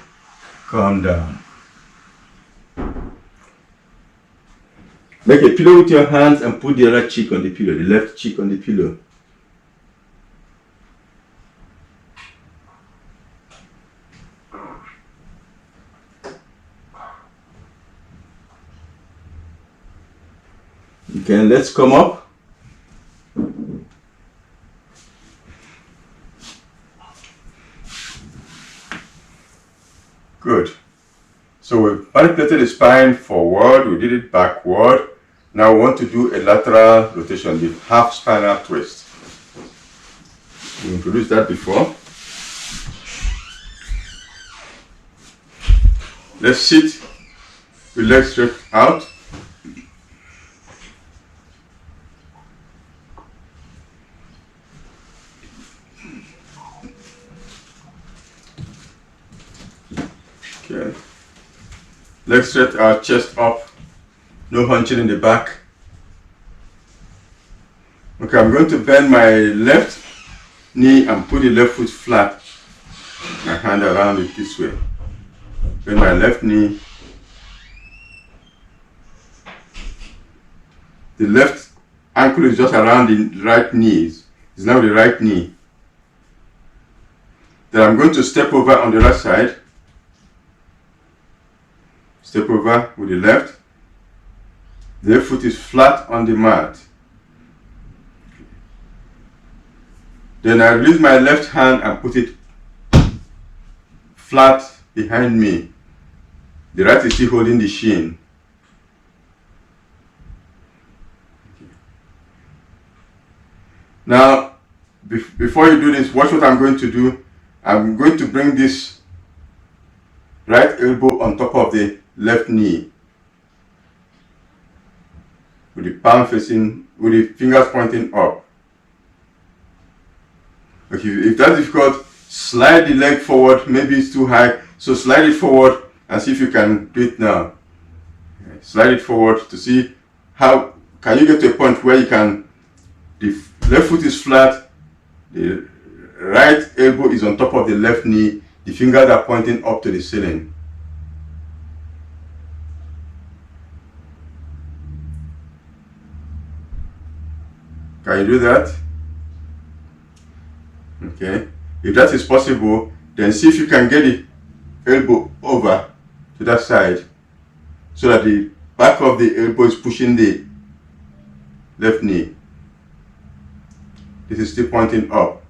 Speaker 1: calm down. Make a pillow with your hands and put the other cheek on the pillow, the left cheek on the pillow. Okay, let's come up. Good. So we've manipulated the spine forward, we did it backward. Now we want to do a lateral rotation, the half spinal twist. We introduced that before. Let's sit with legs straight out. Okay. Legs straight out, chest up. No hunching in the back. Okay, I'm going to bend my left knee and put the left foot flat. My hand around it this way. Bend my left knee. The left ankle is just around the right knee. It's now the right knee. Then I'm going to step over on the right side. Step over with the left. The left foot is flat on the mat. Then I release my left hand and put it flat behind me. The right is still holding the shin. Now, before you do this, watch what I'm going to do. I'm going to bring this right elbow on top of the left knee, with the palm facing, with the fingers pointing up. Okay, if that's difficult, slide the leg forward. Maybe it's too high, so slide it forward and see if you can do it now. Okay, slide it forward to see how can you get to a point where you can. The left foot is flat, the right elbow is on top of the left knee, the fingers are pointing up to the ceiling. Can you do that? Okay. If that is possible, then see if you can get the elbow over to that side so that the back of the elbow is pushing the left knee. This is still pointing up.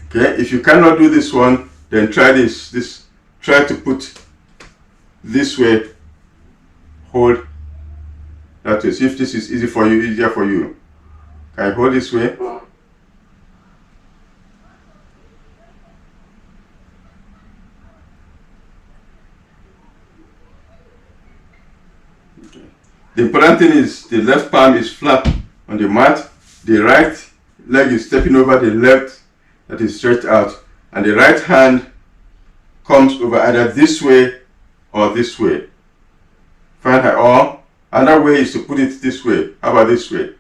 Speaker 1: Okay, if you cannot do this one, then try this. Try to put this way, hold that way. See if this is easier for you. Can I hold this way? Okay. The important thing is the left palm is flat on the mat, the right leg is stepping over the left that is stretched out, and the right hand comes over either this way or this way. Fine, or another way is to put it this way. How about this way?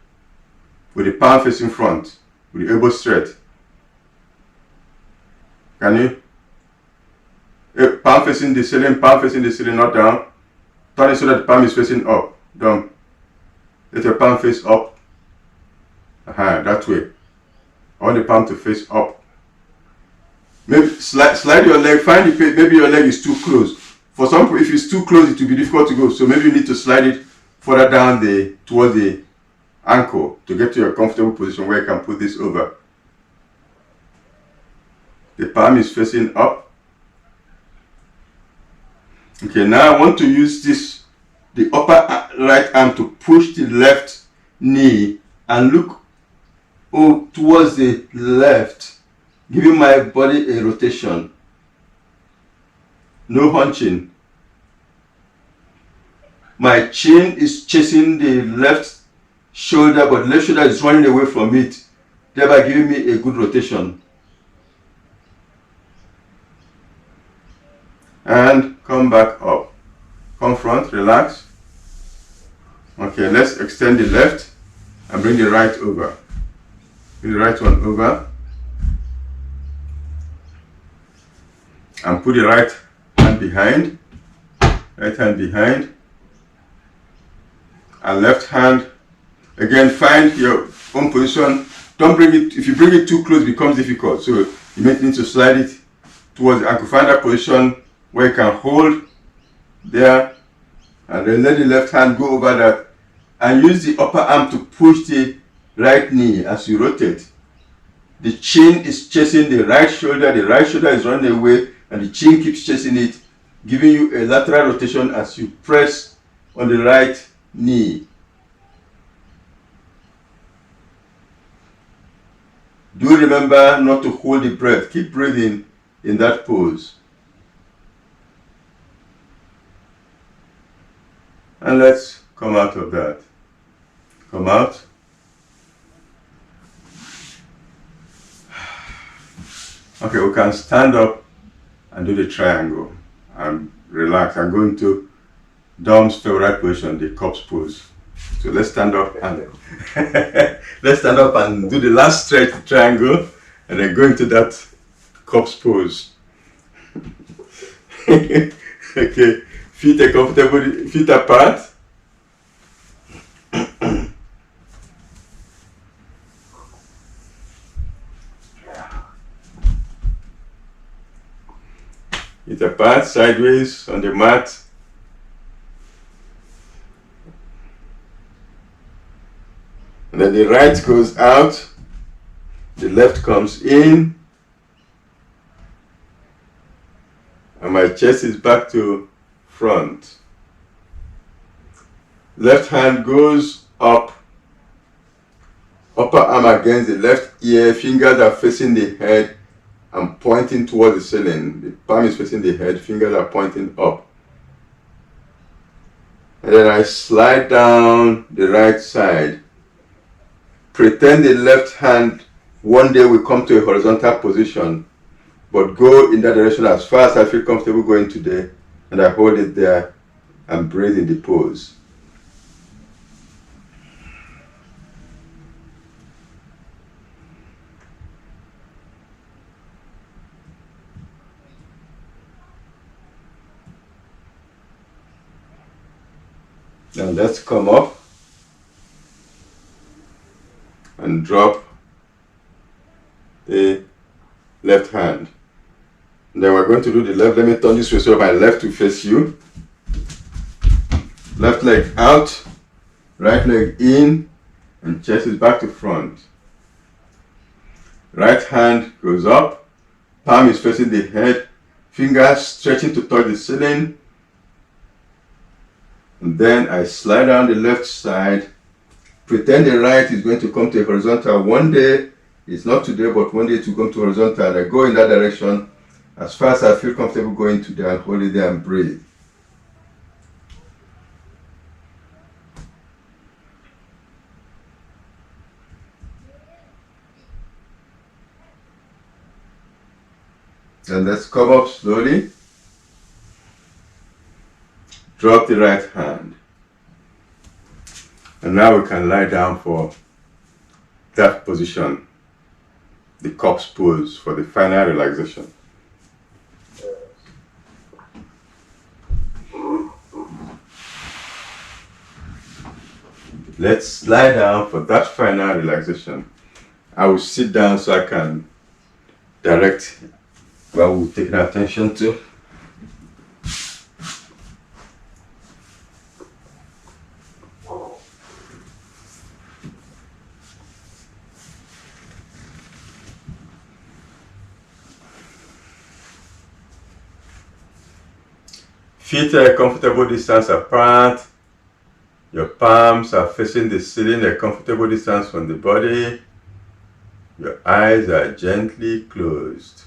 Speaker 1: With the palm facing front, with the elbow straight. Can you? Palm facing the ceiling, not down. Turn it so that the palm is facing up. Down. Let your palm face up. That way. I want the palm to face up. Maybe slide your leg, find the place. Maybe your leg is too close. For some people, if it's too close, it will be difficult to go. So maybe you need to slide it further down towards the ankle to get to your comfortable position where you can put this over. The palm is facing up. Okay, now I want to use the upper right arm to push the left knee and look towards the left, giving my body a rotation. No hunching. My chin is chasing the left shoulder, but the left shoulder is running away from it, thereby giving me a good rotation. And come back up. Come front, relax. Okay, let's extend the left and bring the right over. Bring the right one over. And put the right hand behind. Right hand behind. And left hand. Again, find your own position. Don't bring it, if you bring it too close, it becomes difficult. So you may need to slide it towards the ankle. Find that position where you can hold there, and then let the left hand go over that, and use the upper arm to push the right knee as you rotate. The chin is chasing the right shoulder is running away, and the chin keeps chasing it, giving you a lateral rotation as you press on the right knee. Do remember not to hold the breath. Keep breathing in that pose. And let's come out of that. Come out. Okay, we can stand up and do the triangle and relax and go into Dom's favorite position, the corpse pose. So let's stand up and let's stand up and do the last stretch, the triangle, and then go into that corpse pose. Okay, feet are comfortable, feet apart. Feet apart, sideways on the mat. And then the right goes out, the left comes in, and my chest is back to front. Left hand goes up, upper arm against the left ear, fingers are facing the head and pointing towards the ceiling. The palm is facing the head, fingers are pointing up. And then I slide down the right side. Pretend the left hand one day will come to a horizontal position, but go in that direction as far as I feel comfortable going today, and I hold it there and breathe in the pose. Now let's come up and drop the left hand. And then we're going to do the left. Let me turn this way so my left to face you. Left leg out, right leg in, and chest is back to front. Right hand goes up, palm is facing the head, fingers stretching to touch the ceiling. And then I slide down the left side. Pretend the right is going to come to a horizontal. One day, it's not today, but one day it will come to horizontal. And I go in that direction as far as I feel comfortable going today, and hold it there and breathe. And let's come up slowly. Drop the right hand. And now we can lie down for that position, the corpse pose, for the final relaxation. Let's lie down for that final relaxation. I will sit down so I can direct where we'll take our attention to. Feet are a comfortable distance apart. Your palms are facing the ceiling, a comfortable distance from the body. Your eyes are gently closed.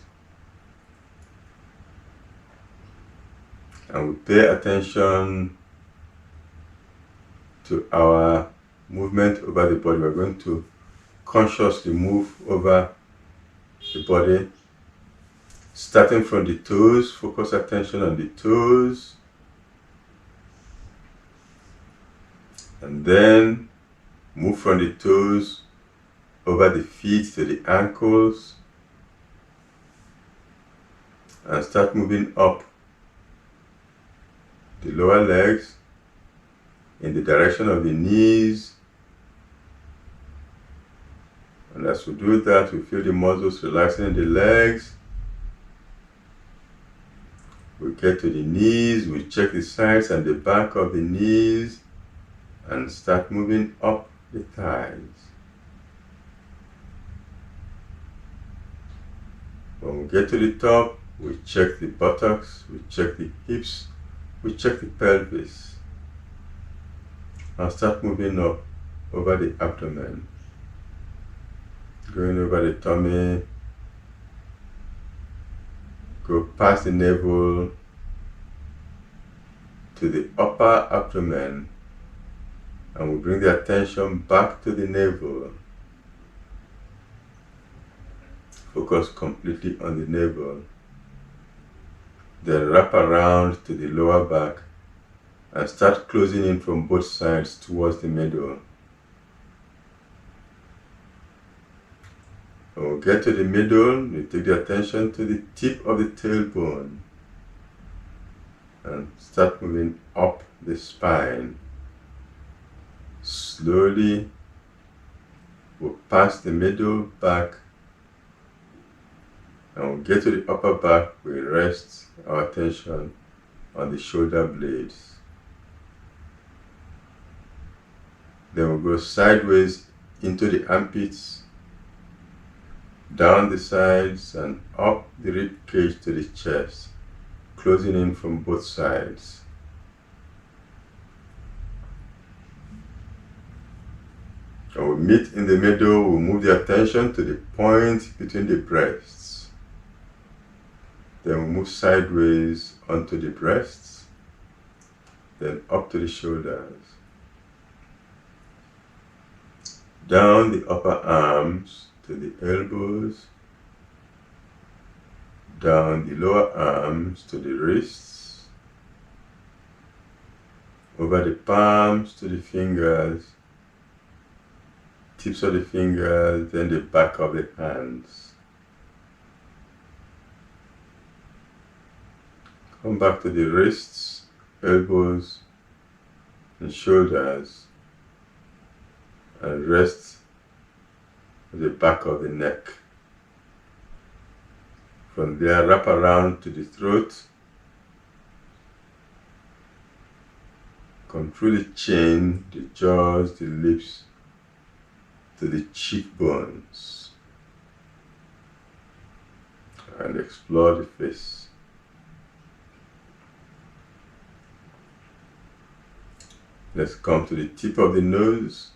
Speaker 1: And we pay attention to our movement over the body. We're going to consciously move over the body, starting from the toes. Focus attention on the toes. And then move from the toes over the feet to the ankles. And start moving up the lower legs in the direction of the knees. And as we do that, we feel the muscles relaxing in the legs. We get to the knees, we check the sides and the back of the knees, and start moving up the thighs. When we get to the top, we check the buttocks, we check the hips, we check the pelvis, and start moving up over the abdomen, going over the tummy, go past the navel to the upper abdomen, and we bring the attention back to the navel. Focus completely on the navel. Then wrap around to the lower back and start closing in from both sides towards the middle. When we get to the middle, we take the attention to the tip of the tailbone and start moving up the spine. Slowly, we'll pass the middle back, and we'll get to the upper back. We rest our attention on the shoulder blades. Then we'll go sideways into the armpits, down the sides and up the rib cage to the chest, closing in from both sides. And we meet in the middle, we move the attention to the point between the breasts. Then we move sideways onto the breasts, then up to the shoulders. Down the upper arms to the elbows, down the lower arms to the wrists, over the palms to the fingers, tips of the fingers, then the back of the hands. Come back to the wrists, elbows, and shoulders, and rest at the back of the neck. From there, wrap around to the throat, come through the chin, the jaws, the lips, to the cheekbones, and explore the face. Let's come to the tip of the nose,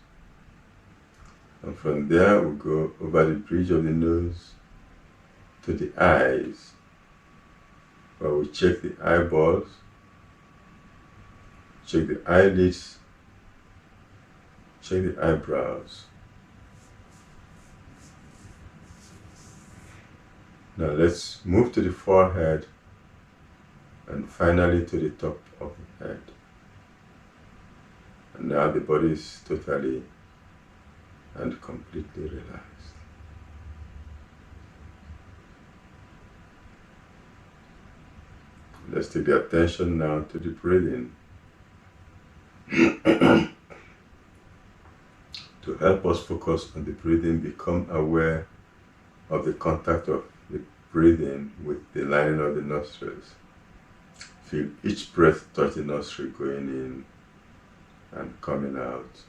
Speaker 1: and from there we'll go over the bridge of the nose to the eyes, where we check the eyeballs, check the eyelids, check the eyebrows. Now let's move to the forehead and finally to the top of the head. And now the body is totally and completely relaxed. Let's take the attention now to the breathing. To help us focus on the breathing, become aware of the contact of the breathing with the lining of the nostrils. Feel each breath touch the nostril going in and coming out.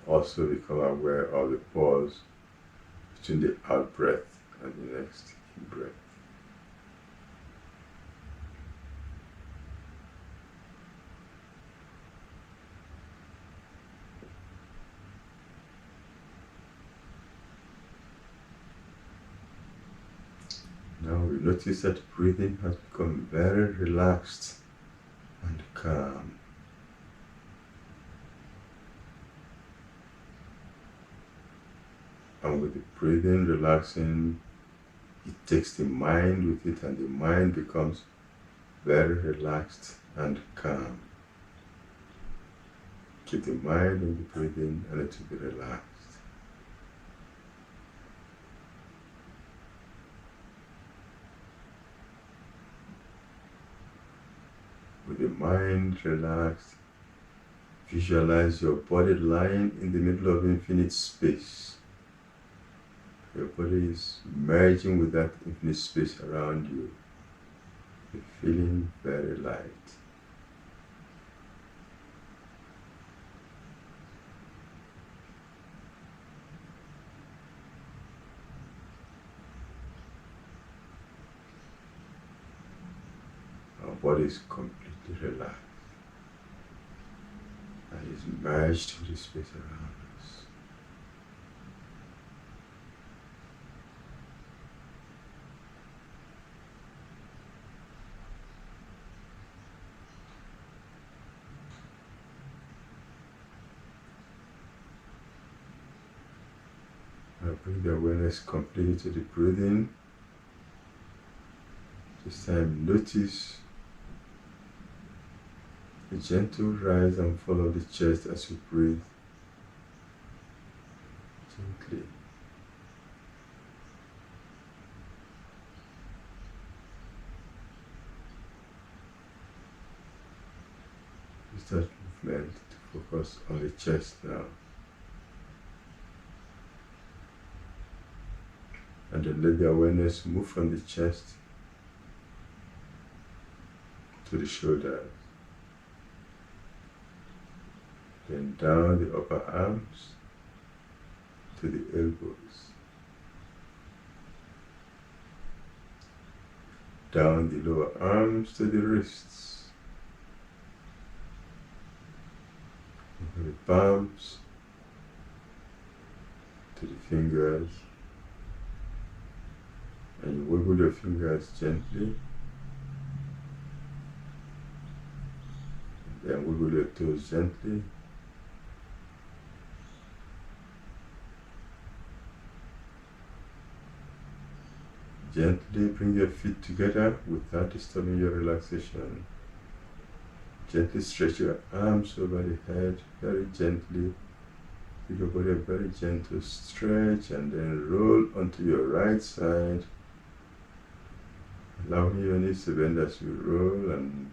Speaker 1: Also become aware of the pause between the out breath and the next in breath. Now we notice that breathing has become very relaxed and calm. And with the breathing relaxing, it takes the mind with it, and the mind becomes very relaxed and calm. Keep the mind on the breathing and it will be relaxed. With the mind relaxed, visualize your body lying in the middle of infinite space. Your body is merging with that infinite space around you. You're feeling very light. Our body is completely relaxed and is merged with the space around us. Now bring the awareness completely to the breathing. This time notice a gentle rise and fall of the chest as you breathe gently. Use that movement to focus on the chest now. And then let the awareness move from the chest to the shoulders. Then down the upper arms to the elbows. Down the lower arms to the wrists. From the palms to the fingers. And you wiggle your fingers gently. Then wiggle your toes gently. Gently bring your feet together without disturbing your relaxation. Gently stretch your arms over the head, very gently. Give your body a very gentle stretch and then roll onto your right side. Allowing your knees to bend as you roll and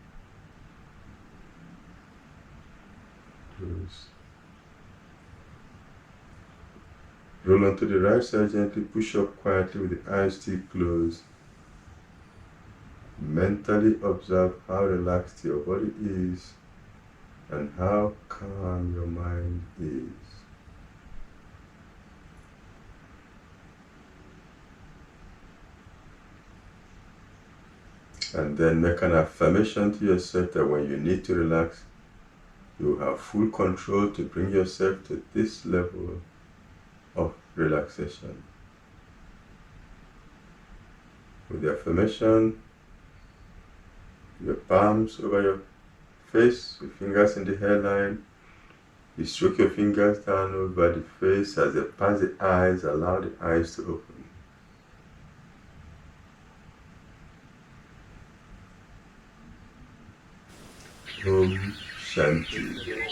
Speaker 1: close. Roll onto the right side, gently push up quietly with the eyes still closed. Mentally observe how relaxed your body is and how calm your mind is. And then make an affirmation to yourself that when you need to relax, you have full control to bring yourself to this level of relaxation. With the affirmation, your palms over your face, your fingers in the hairline, you stroke your fingers down over the face as they pass the eyes, allow the eyes to open. Om Shanti.